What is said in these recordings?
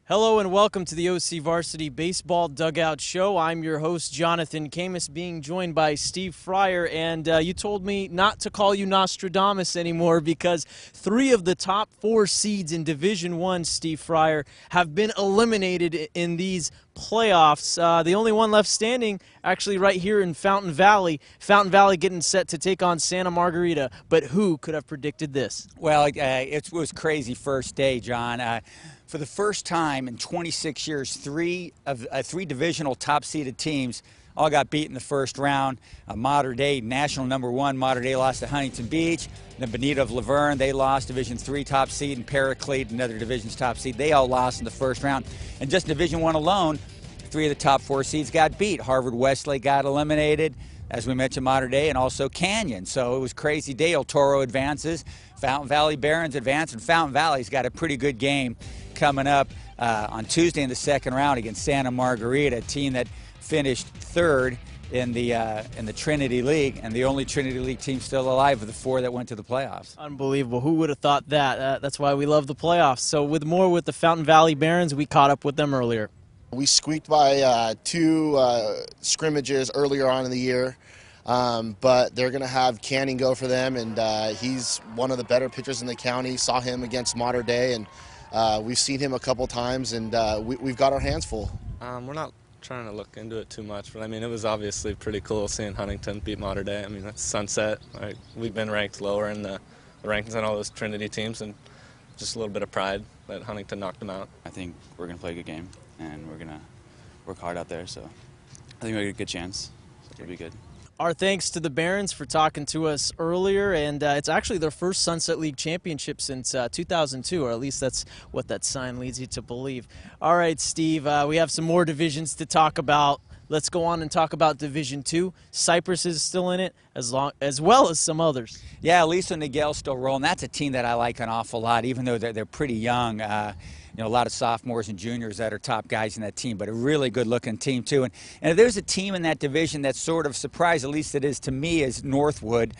Hello and welcome to the OCVarsity Baseball Dugout Show. I'm your host, Jonathan Khamis, being joined by Steve Fryer. And you told me not to call you Nostradamus anymore because 3 of the top 4 seeds in Division I, Steve Fryer, have been eliminated in these playoffs. The only one left standing actually right here in Fountain Valley. Fountain Valley getting set to take on Santa Margarita. But who could have predicted this? Well, it was crazy first day, John. For the first time in 26 years, 3 divisional top-seeded teams all got beat in the first round. Mater Dei, national #1, Mater Dei lost to Huntington Beach. The Bonita of Laverne, they lost Division III top seed, and Paraclete, another division's top seed. They all lost in the first round. And just Division I alone, 3 of the top 4 seeds got beat. Harvard Wesley got eliminated, as we mentioned, Mater Dei, and also Canyon. So it was crazy day. El Toro advances, Fountain Valley Barons advance, and Fountain Valley's got a pretty good game coming up on Tuesday in the second round against Santa Margarita, a team that finished 3rd in the Trinity League, and the only Trinity League team still alive of the 4 that went to the playoffs. Unbelievable. Who would have thought that? That's why we love the playoffs. So with more with the Fountain Valley Barons, we caught up with them earlier. We squeaked by 2 scrimmages earlier on in the year, but they're going to have Canning go for them, and he's one of the better pitchers in the county. Saw him against Mater Dei, and we've seen him a couple times, and we've got our hands full. We're not trying to look into it too much, but I mean, it was obviously pretty cool seeing Huntington beat Mater Dei. I mean, that's Sunset. We've been ranked lower in the rankings on all those Trinity teams, and just a little bit of pride that Huntington knocked them out. I think we're going to play a good game, and we're going to work hard out there, so I think we have a good chance. So it'll be good. Our thanks to the Barons for talking to us earlier, and it's actually their first Sunset League championship since 2002, or at least that's what that sign leads you to believe. All right, Steve, we have some more divisions to talk about. Let's go on and talk about Division II. Cypress is still in it, as well as some others. Yeah, Lisa and Niguel's still rolling. That's a team that I like an awful lot, even though they're pretty young. A lot of sophomores and juniors that are top guys in that team, but a really good-looking team, too. And if there's a team in that division that's sort of surprised, at least it is to me, is Northwood,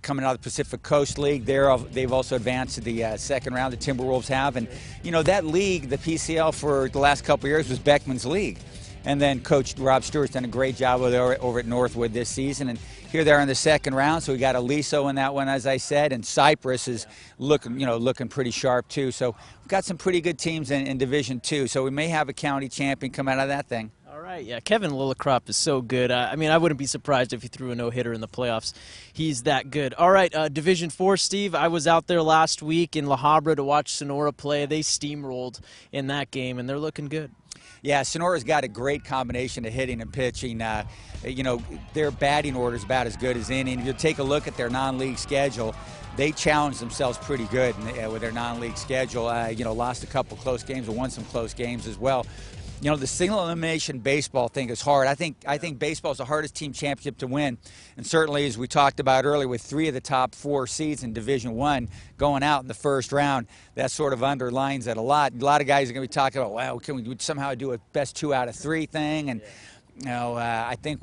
coming out of the Pacific Coast League. They've also advanced to the second round. The Timberwolves have. And, that league, the PCL, for the last couple of years was Beckman's league. And then Coach Rob Stewart's done a great job over at Northwood this season. And here they are in the second round, so we got Aliso in that one, as I said, and Cypress is looking pretty sharp too. So we've got some pretty good teams in Division II. So we may have a county champion come out of that thing. All right, yeah, Kevin Lillicrop is so good. I mean, I wouldn't be surprised if he threw a no-hitter in the playoffs. He's that good. All right, Division IV, Steve, I was out there last week in La Habra to watch Sonora play. They steamrolled in that game, and they're looking good. Yeah, Sonora's got a great combination of hitting and pitching. Their batting order is about as good as any. And if you take a look at their non-league schedule, they challenge themselves pretty good with their non-league schedule. Lost a couple close games and won some close games as well. The single elimination baseball thing is hard. I think baseball is the hardest team championship to win, and certainly, as we talked about earlier, with 3 of the top 4 seeds in Division I going out in the first round, that sort of underlines that a lot. A lot of guys are going to be talking about, well, can we somehow do a best 2 out of 3 thing? And I think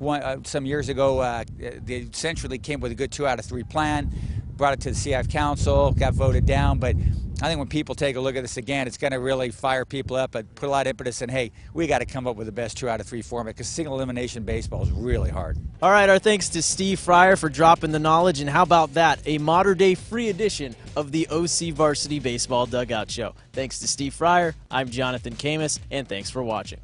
some years ago, they essentially came with a good 2 out of 3 plan, brought it to the CIF Council, got voted down, but I think when people take a look at this again, it's going to really fire people up, but put a lot of impetus in, hey, we got to come up with the best 2 out of 3 format, because single elimination baseball is really hard. All right, our thanks to Steve Fryer for dropping the knowledge, and how about that, a Mater Dei free edition of the OCVarsity Baseball Dugout Show. Thanks to Steve Fryer, I'm Jonathan Khamis, and thanks for watching.